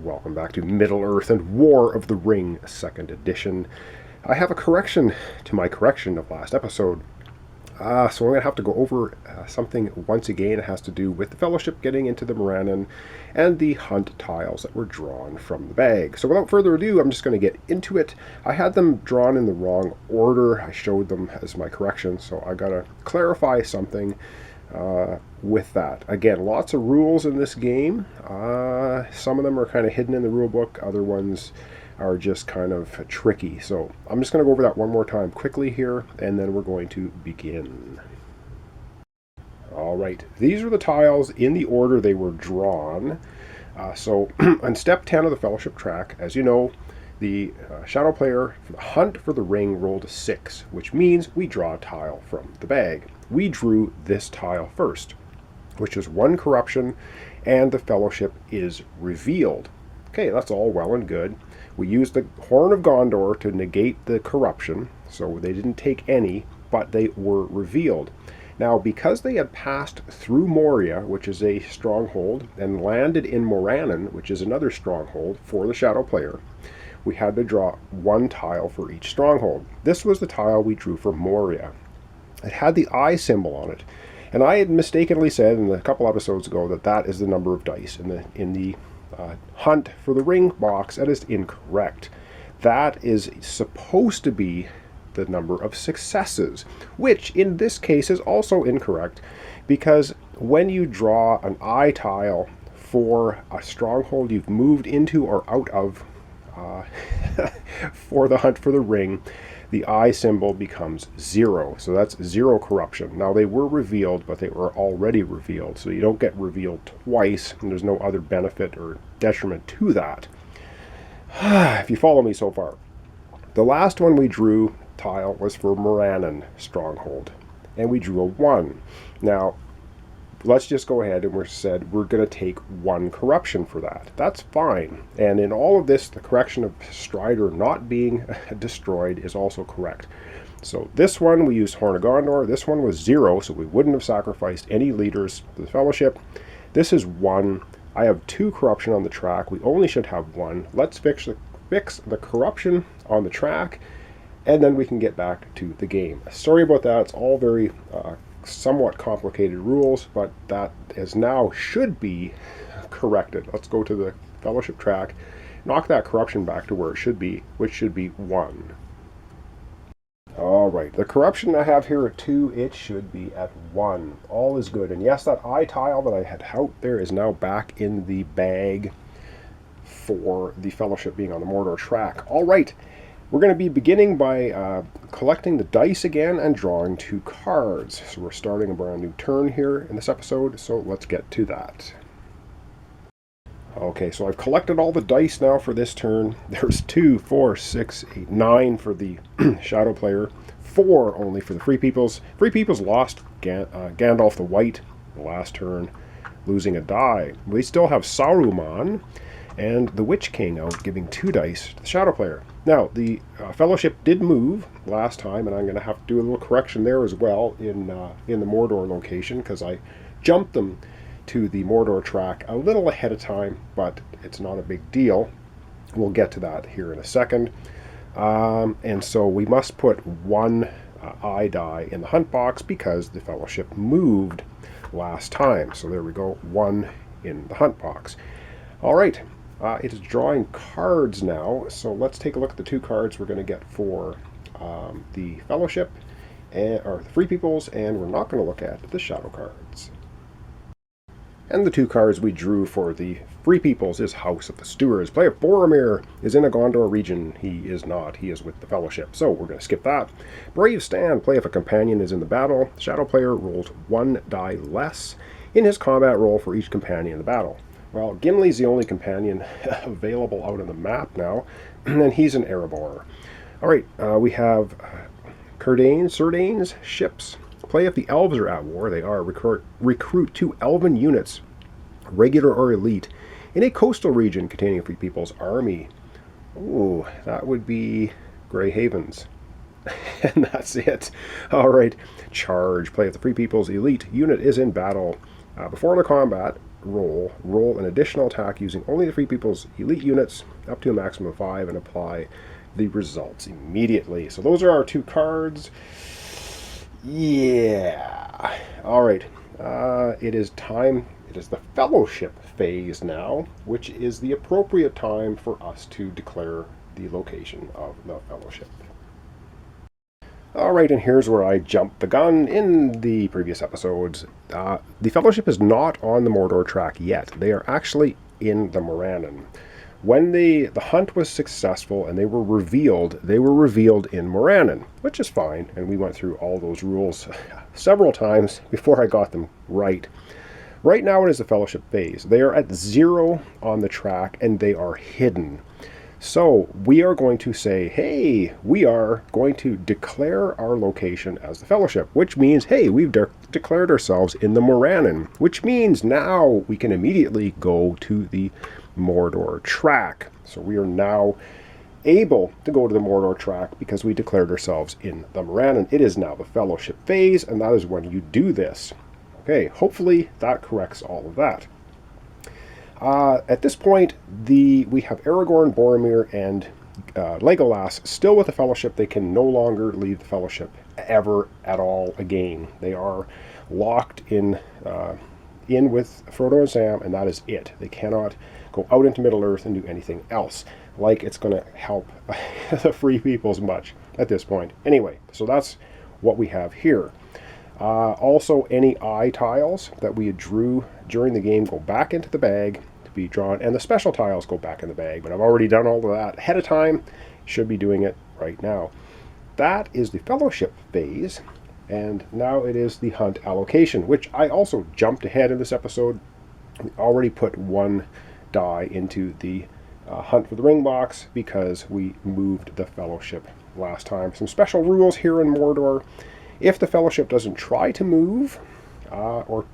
welcome back to Middle-earth and War of the Ring, 2nd edition. I have a correction to my correction of last episode. So I'm going to have to go over something once again. It has to do with the Fellowship getting into the Morannon and the hunt tiles that were drawn from the bag. So without further ado, I'm just going to get into it. I had them drawn in the wrong order. I showed them as my correction, so I got to clarify something with that. Again, lots of rules in this game. Some of them are kind of hidden in the rule book. Other ones are just kind of tricky. So I'm just going to go over that one more time quickly here, and then we're going to begin. All right, these are the tiles in the order they were drawn. So on step 10 of the Fellowship track, as you know, the shadow player for the hunt for the ring rolled a 6, which means we draw a tile from the bag. We drew this tile first, which is 1 corruption, and the Fellowship is revealed. Okay, that's all well and good. We used the Horn of Gondor to negate the corruption, so they didn't take any, but they were revealed. Now, because they had passed through Moria, which is a stronghold, and landed in Morannon, which is another stronghold for the shadow player, we had to draw 1 tile for each stronghold. This was the tile we drew for Moria. It had the eye symbol on it, and I had mistakenly said in a couple episodes ago that that is the number of dice in the hunt for the ring box. That is incorrect. That is supposed to be the number of successes, which in this case is also incorrect, because when you draw an eye tile for a stronghold you've moved into or out of for the hunt for the ring, the eye symbol becomes 0. So that's 0 corruption. Now, they were revealed, but they were already revealed. So you don't get revealed twice, and there's no other benefit or detriment to that. If you follow me so far. The last one we drew tile was for Morannon Stronghold, and we drew a 1. Now, let's just go ahead and we're going to take 1 corruption for that. That's fine. And in all of this, the correction of Strider not being destroyed is also correct. So this one, we used Horn of Gondor. This one was 0, so we wouldn't have sacrificed any leaders to the Fellowship. This is 1. I have 2 corruption on the track. We only should have 1. Let's fix the corruption on the track, and then we can get back to the game. Sorry about that. It's all very somewhat complicated rules, but that is now should be corrected. Let's go to the Fellowship track, knock that corruption back to where it should be, which should be 1. All right, the corruption I have here at 2, it should be at 1. All is good. And yes, that eye tile that I had out there is now back in the bag for the Fellowship being on the Mordor track. All right. We're going to be beginning by collecting the dice again and drawing 2 cards. So we're starting a brand new turn here in this episode, so let's get to that. Okay, so I've collected all the dice now for this turn. There's 2, 4, 6, 8, 9 for the shadow player, 4 only for the Free Peoples. Free Peoples lost Gandalf the White the last turn, losing a die. We still have Saruman and the Witch King out, giving 2 dice to the shadow player. Now, the Fellowship did move last time, and I'm going to have to do a little correction there as well in the Mordor location, because I jumped them to the Mordor track a little ahead of time, but it's not a big deal. We'll get to that here in a second. And so we must put 1 eye die in the hunt box because the Fellowship moved last time. So there we go, 1 in the hunt box. All right. It is drawing cards now, so let's take a look at the 2 cards we're going to get for the Fellowship, or the Free Peoples, and we're not going to look at the Shadow cards. And the 2 cards we drew for the Free Peoples is House of the Stewards. Player Boromir is in a Gondor region. He is not. He is with the Fellowship, so we're going to skip that. Brave Stand. Play if a companion is in the battle. Shadow player rolls 1 die less in his combat roll for each companion in the battle. Well, Gimli's the only companion available out on the map now, and he's an Erebor. All right, we have Serdane's ships. Play if the Elves are at war. They are. Recruit 2 Elven units, regular or elite, in a coastal region containing a Free People's army. Ooh, that would be Grey Havens. And that's it. All right, Charge. Play if the Free People's elite unit is in battle. Before the combat, roll an additional attack using only the Free People's elite units up to a maximum of 5 and apply the results immediately. So those are our 2 cards. Yeah. All right. It is time. It is the fellowship phase now, which is the appropriate time for us to declare the location of the fellowship. All right, and here's where I jumped the gun in the previous episodes. The fellowship is not on the Mordor track yet. They are actually in the Morannon. When the hunt was successful and they were revealed in Morannon, which is fine, and we went through all those rules several times before I got them right. Right now it is the fellowship phase. They are at 0 on the track and they are hidden. So we are going to say, hey, we are going to declare our location as the fellowship, which means, hey, we've declared ourselves in the Morannon, which means now we can immediately go to the Mordor track. So we are now able to go to the Mordor track because we declared ourselves in the Morannon. It is now the fellowship phase, and that is when you do this. Okay, hopefully that corrects all of that. At this point, we have Aragorn, Boromir, and Legolas still with the Fellowship. They can no longer leave the Fellowship ever at all again. They are locked in with Frodo and Sam, and that is it. They cannot go out into Middle-earth and do anything else, like it's going to help the Free Peoples much at this point. Anyway, so that's what we have here. Also, any eye tiles that we drew during the game go back into the bag to be drawn, and the special tiles go back in the bag, but I've already done all of that ahead of time. Should be doing it right now. That is the fellowship phase, and now it is the hunt allocation, which I also jumped ahead in this episode. We already put 1 die into the hunt for the ring box because we moved the fellowship last time. Some special rules here in Mordor. If the fellowship doesn't try to move or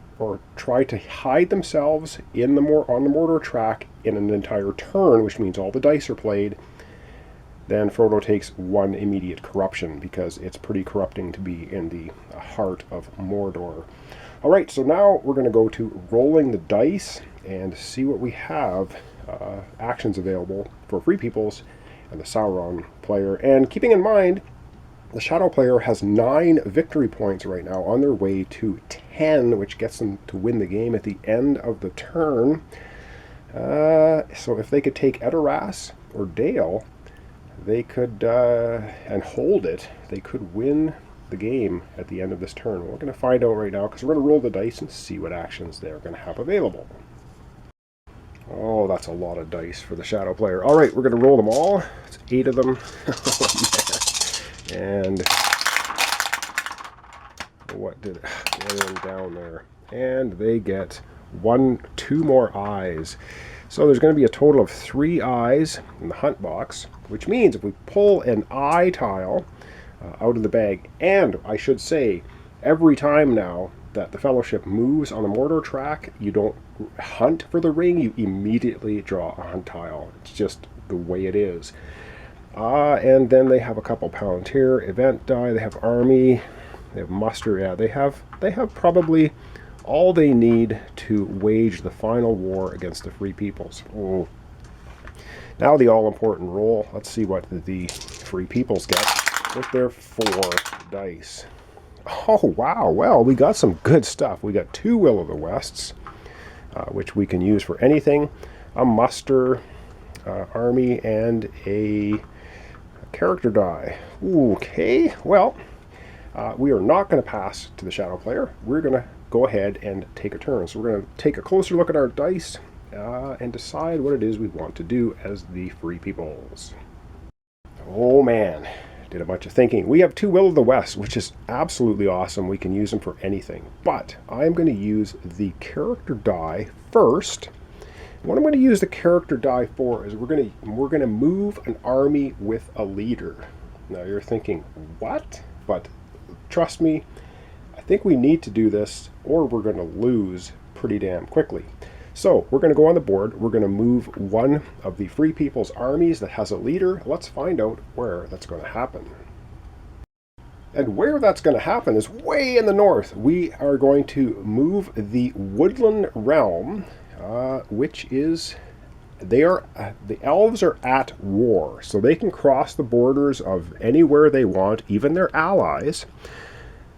try to hide themselves on the Mordor track in an entire turn, which means all the dice are played, then Frodo takes 1 immediate corruption because it's pretty corrupting to be in the heart of Mordor. All right, so now we're going to go to rolling the dice and see what we have actions available for Free Peoples and the Sauron player. And keeping in mind, the Shadow player has 9 victory points right now on their way to 10, which gets them to win the game at the end of the turn. So if they could take Edoras or Dale, they could, and hold it, they could win the game at the end of this turn. We're going to find out right now because we're going to roll the dice and see what actions they're going to have available. Oh, that's a lot of dice for the Shadow player. All right, we're going to roll them all. It's 8 of them. Oh, man. And what did it get in down there? And they get 2 more eyes. So there's going to be a total of 3 eyes in the hunt box, which means if we pull an eye tile out of the bag, and I should say, every time now that the Fellowship moves on the Mordor track, you don't hunt for the ring, you immediately draw a hunt tile. It's just the way it is. And then they have a couple Palantir event die, they have army, they have muster. Yeah, they have probably all they need to wage the final war against the Free Peoples. Oh. Now the all-important roll. Let's see what the Free Peoples get with their 4 dice. Oh, wow. Well, we got some good stuff. We got 2 Will-o'-the-Wisps, which we can use for anything. A muster, army, and a character die. Okay, well, we are not going to pass to the Shadow player. We're going to go ahead and take a turn. So we're going to take a closer look at our dice and decide what it is we want to do as the Free Peoples. Oh man, did a bunch of thinking. We have 2 Will-o'-the-Wisps, which is absolutely awesome. We can use them for anything. But I'm going to use the character die first. What I'm going to use the character die for is we're going to move an army with a leader. Now you're thinking, what? But trust me, I think we need to do this or we're going to lose pretty damn quickly. So we're going to go on the board. We're going to move one of the Free People's armies that has a leader. Let's find out where that's going to happen. And where that's going to happen is way in the north. We are going to move the Woodland Realm, which is the elves are at war, so they can cross the borders of anywhere they want, even their allies.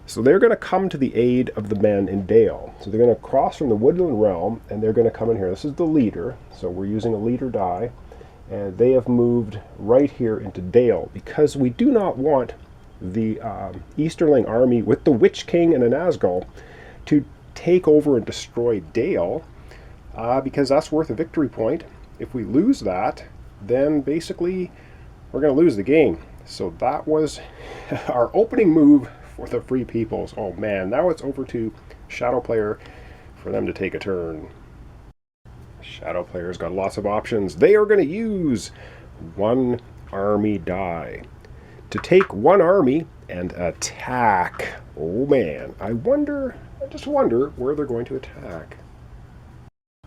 So they're going to come to the aid of the men in Dale. So they're going to cross from the Woodland Realm, and they're going to come in here. This is the leader, so we're using a leader die, and they have moved right here into Dale because we do not want the Easterling army with the Witch King and a Nazgul to take over and destroy Dale, because that's worth a victory point. If we lose that, then basically we're going to lose the game. So that was our opening move for the Free Peoples. Oh man, now it's over to Shadow Player for them to take a turn. Shadow Player's got lots of options. They are going to use one army die to take one army and attack. Oh man, I just wonder where they're going to attack.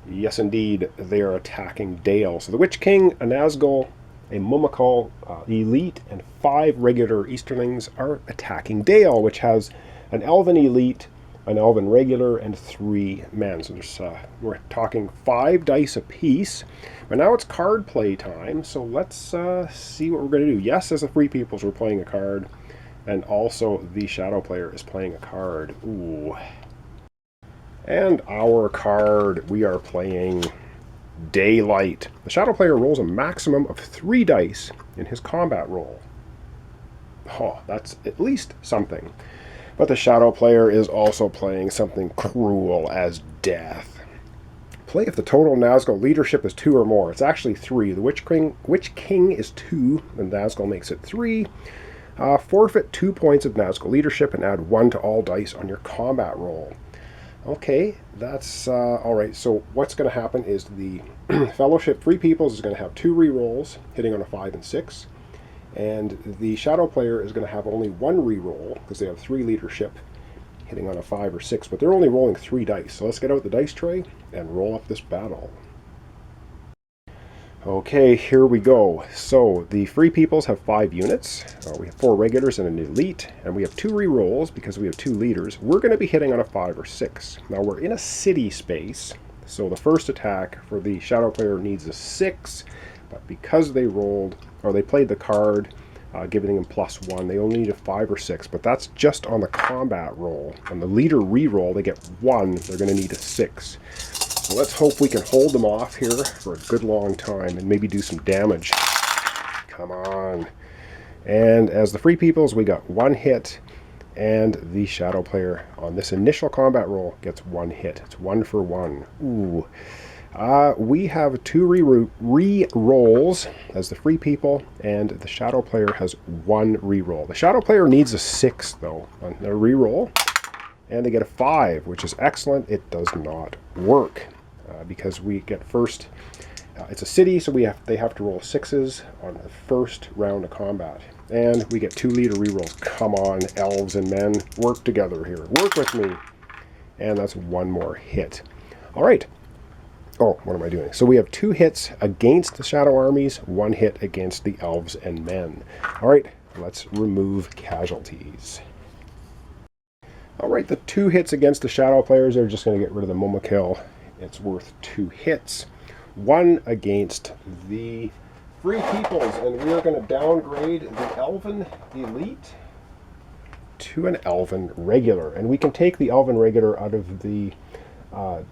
Yes, indeed, they are attacking Dale. So the Witch King, a Nazgul, a Mumakil elite, and 5 regular Easterlings are attacking Dale, which has an Elven elite, an Elven regular, and 3 men. So there's, we're talking 5 dice apiece. But now it's card play time, so let's see what we're going to do. Yes, as the Free Peoples, we're playing a card, and also the Shadow Player is playing a card. Ooh. And our card, we are playing Daylight. The Shadow Player rolls a maximum of 3 dice in his combat roll. Oh, that's at least something. But the Shadow Player is also playing something cruel as death. Play if the total Nazgul leadership is 2 or more. It's actually 3. The Witch King is 2, and Nazgul makes it 3. Forfeit 2 points of Nazgul leadership and add 1 to all dice on your combat roll. Okay, that's alright. So what's going to happen is the Fellowship Free Peoples is going to have 2 rerolls, hitting on a 5 and 6. And the Shadow Player is going to have only 1 reroll, because they have 3 leadership, hitting on a 5 or 6. But they're only rolling 3 dice. So let's get out the dice tray and roll up this battle. Okay, here we go. So the Free Peoples have 5 units. We have 4 regulars and an elite, and we have 2 rerolls because we have 2 leaders. We're going to be hitting on a 5 or 6. Now we're in a city space, so the first attack for the Shadow Player needs a 6, but because they rolled, or they played the card, giving them +1, they only need a 5 or 6, but that's just on the combat roll. On the leader reroll, they get 1, they're going to need a 6. So let's hope we can hold them off here for a good long time and maybe do some damage. Come on. And as the Free Peoples, we got 1 hit, and the Shadow Player on this initial combat roll gets 1 hit. It's 1 for 1. Ooh. We have 2 re-rolls as the Free People, and the Shadow Player has 1 re-roll. The Shadow Player needs a 6, though, on their re-roll, and they get a 5, which is excellent. It does not work. Because we get first, it's a city, so they have to roll 6s on the first round of combat. And we get 2 leader rerolls. Come on, elves and men, work together here. Work with me. And that's 1 more hit. All right. Oh, what am I doing? So we have 2 hits against the Shadow armies, 1 hit against the elves and men. All right, let's remove casualties. All right, the 2 hits against the Shadow Players are just going to get rid of the Mumakil. It's worth 2 hits. 1 against the Free Peoples, and we are going to downgrade the Elven Elite to an Elven Regular. And we can take the Elven Regular out of the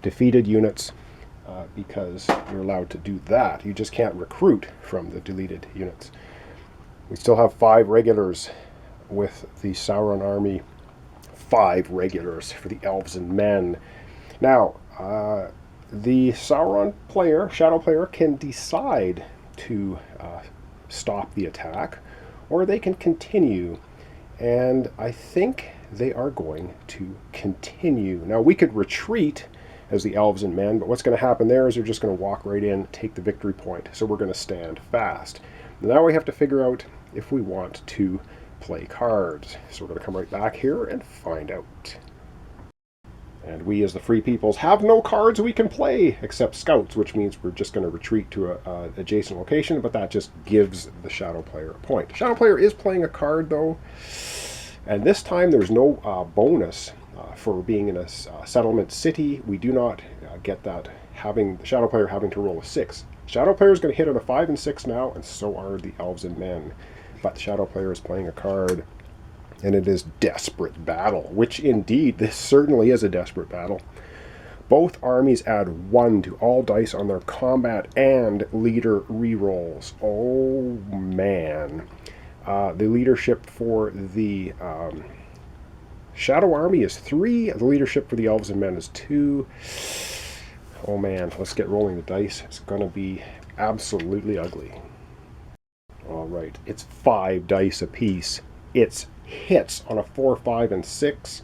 defeated units because you're allowed to do that. You just can't recruit from the deleted units. We still have 5 regulars with the Sauron army. 5 regulars for the elves and men. Now, the Sauron player, Shadow Player, can decide to stop the attack, or they can continue. And I think they are going to continue. Now, we could retreat as the elves and men, but what's going to happen there is they're just going to walk right in, take the victory point. So we're going to stand fast. Now we have to figure out if we want to play cards. So we're going to come right back here and find out. And we, as the Free Peoples, have no cards we can play except scouts, which means we're just going to retreat to an adjacent location, but that just gives the Shadow Player a point. Shadow Player is playing a card, though. And this time there's no bonus for being in a settlement city. We do not get that, having the shadow player having to roll a 6. Shadow player is going to hit on a 5 and 6 now, and so are the elves and men. But the shadow player is playing a card, and it is Desperate Battle, which indeed, this certainly is a desperate battle. Both armies add 1 to all dice on their combat and leader rerolls. Oh man. The leadership for the Shadow Army is 3. The leadership for the Elves and Men is 2. Oh man, let's get rolling the dice. It's going to be absolutely ugly. Alright, it's 5 dice apiece. It's hits on a 4, 5, and 6.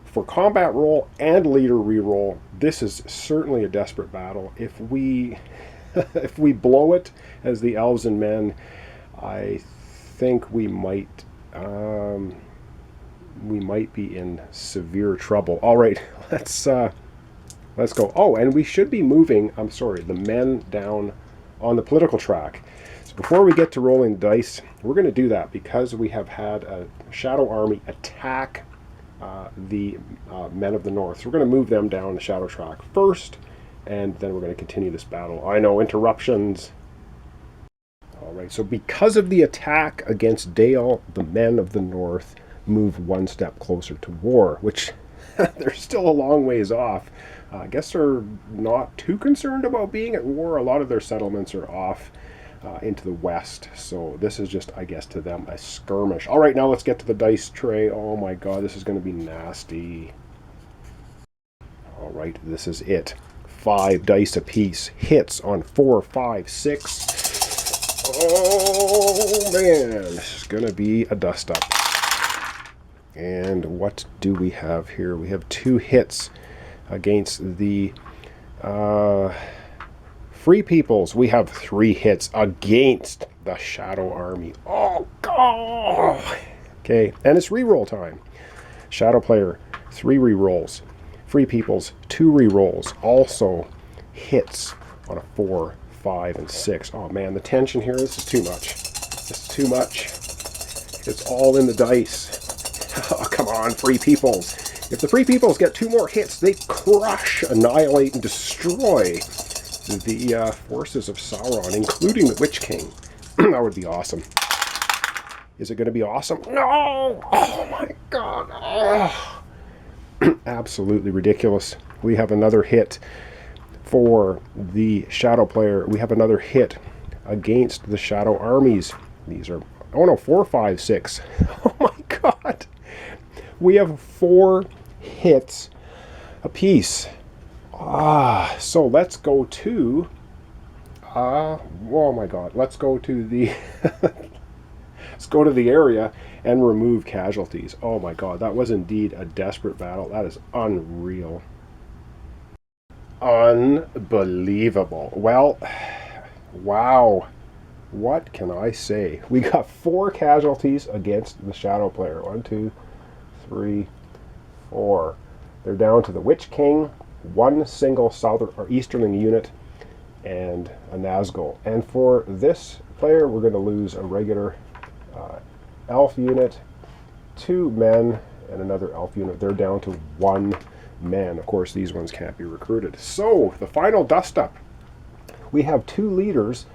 For combat roll and leader reroll, this is certainly a desperate battle. If we if we blow it as the Elves and Men, I think we might be in severe trouble. All right, let's go. Oh, and we should be moving, I'm sorry, the men down on the political track. So before we get to rolling the dice, we're going to do that because we have had a Shadow Army attack the Men of the North. So we're going to move them down the Shadow track first, and then we're going to continue this battle. I know, interruptions. All right, so because of the attack against Dale, the Men of the North move 1 step closer to war, which they're still a long ways off. I guess they're not too concerned about being at war. A lot of their settlements are off into the west, so this is just, I guess, to them a skirmish. All right, now let's get to the dice tray. Oh my god, this is going to be nasty. All right, this is it. 5 dice apiece. Hits on 4, 5, 6. Oh man, this is going to be a dust up. And what do we have here? We have 2 hits against the Free Peoples. We have 3 hits against the Shadow Army. Oh, God! Okay, and it's reroll time. Shadow player, 3 rerolls. Free Peoples, 2 rerolls. Also hits on a 4, 5, and 6. Oh, man, the tension here, this is too much. This is too much. It's all in the dice. Oh, come on, Free Peoples. If the Free Peoples get 2 more hits, they crush, annihilate, and destroy the forces of Sauron, including the Witch King. That would be awesome. Is it going to be awesome? No! Oh my god. Oh. Absolutely ridiculous. We have another hit for the Shadow player. We have another hit against the Shadow armies. These are, oh no, 4, 5, 6. Oh my god. We have 4 hits apiece. So let's go to oh my god, let's go to the let's go to the area and remove casualties. Oh my god, that was indeed a desperate battle. That is unreal. Unbelievable. Well, wow. What can I say? We got 4 casualties against the Shadow player. 1, 2, 3, 4. They're down to the Witch King, 1 single southern or easterling unit, and a Nazgul. And for this player, we're going to lose a regular elf unit, 2 men, and another elf unit. They're down to 1 man. Of course, these ones can't be recruited. So, the final dust-up. We have 2 leaders,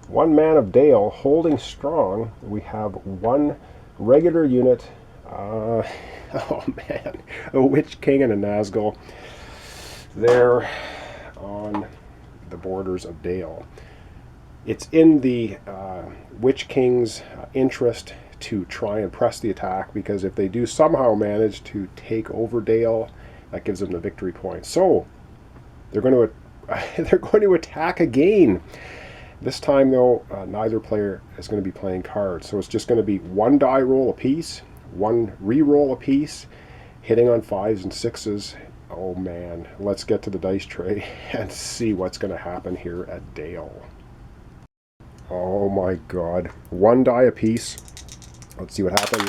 1 man of Dale holding strong. We have 1 regular unit. Oh man, a Witch King and a Nazgul. They're on the borders of Dale. It's in the Witch King's interest to try and press the attack, because if they do somehow manage to take over Dale, that gives them the victory point. So they're going to attack again. This time, though, neither player is going to be playing cards, so it's just going to be 1 die roll apiece, 1 re-roll apiece, hitting on 5s and 6s. Oh man, let's get to the dice tray and see what's going to happen here at Dale. Oh my god, 1 die apiece. Let's see what happens.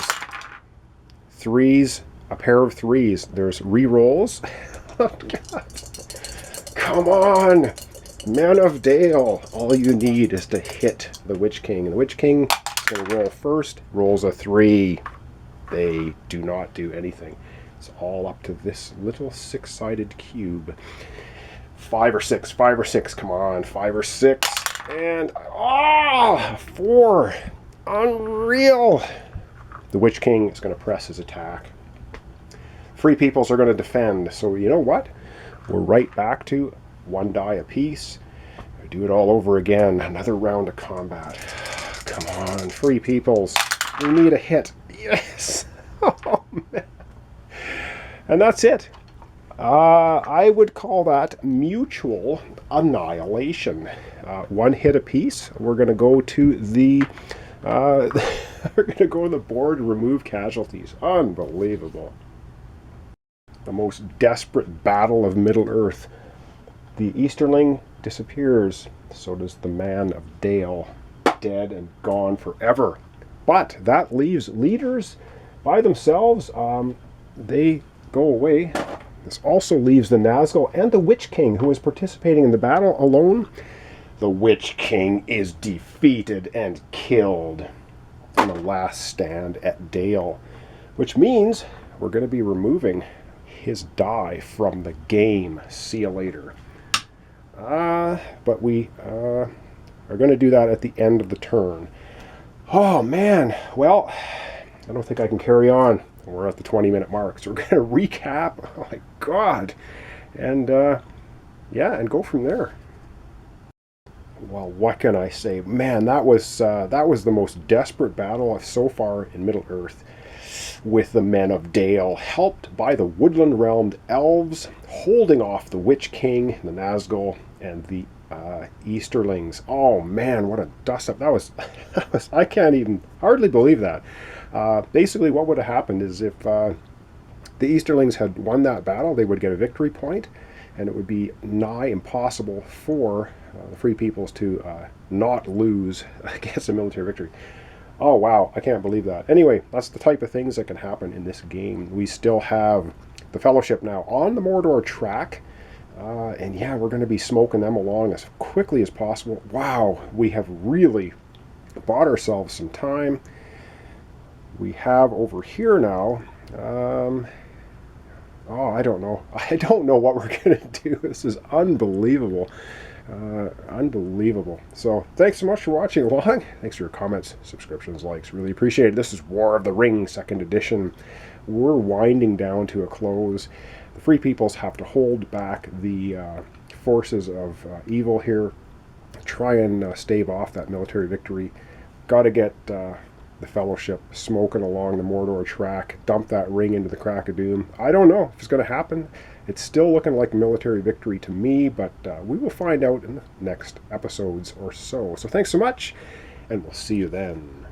3s, a pair of 3s. There's re-rolls. Oh god. Come on! Men of Dale, all you need is to hit the Witch King. And the Witch King is going to roll first, rolls a 3. They do not do anything. It's all up to this little six-sided cube. 5 or 6, come on, 5 or 6, and 4. Unreal. The Witch King is going to press his attack. Free Peoples are going to defend. So you know what? We're right back to 1 die apiece. Do it all over again. Another round of combat. Come on, Free Peoples. We need a hit. Yes. Oh, man. And that's it. I would call that mutual annihilation. 1 hit apiece. We're going to go to the we're going to go on the board and remove casualties. Unbelievable. The most desperate battle of Middle-earth. The Easterling disappears. So does the Man of Dale. Dead and gone forever. But that leaves leaders by themselves. They go away. This also leaves the Nazgul and the Witch King, who is participating in the battle alone. The Witch King is defeated and killed in the last stand at Dale, which means we're going to be removing his die from the game. See you later. But we are going to do that at the end of the turn. Oh, man. Well, I don't think I can carry on. We're at the 20-minute mark, so we're going to recap. Oh my God, and yeah, and go from there. Well, what can I say? Man, that was the most desperate battle so far in Middle-earth, with the Men of Dale, helped by the Woodland-realmed Elves, holding off the Witch King, the Nazgul, and the Easterlings. Oh man, what a dust-up! That was I can't even hardly believe that. Basically, what would have happened is if the Easterlings had won that battle, they would get a victory point, and it would be nigh impossible for the Free Peoples to not lose against a military victory. Oh wow, I can't believe that. Anyway, that's the type of things that can happen in this game. We still have the Fellowship now on the Mordor track, and yeah, we're going to be smoking them along as quickly as possible. Wow, we have really bought ourselves some time. We have over here now, oh, I don't know. I don't know what we're going to do. This is unbelievable. Unbelievable. So thanks so much for watching along. Thanks for your comments, subscriptions, likes. Really appreciate it. This is War of the Ring, 2nd edition. We're winding down to a close. The Free Peoples have to hold back the forces of evil here. Try and stave off that military victory. Got to get the Fellowship smoking along the Mordor track, dump that ring into the Crack of Doom. I don't know if it's going to happen. It's still looking like a military victory to me, but we will find out in the next episodes or so. So thanks so much, and we'll see you then.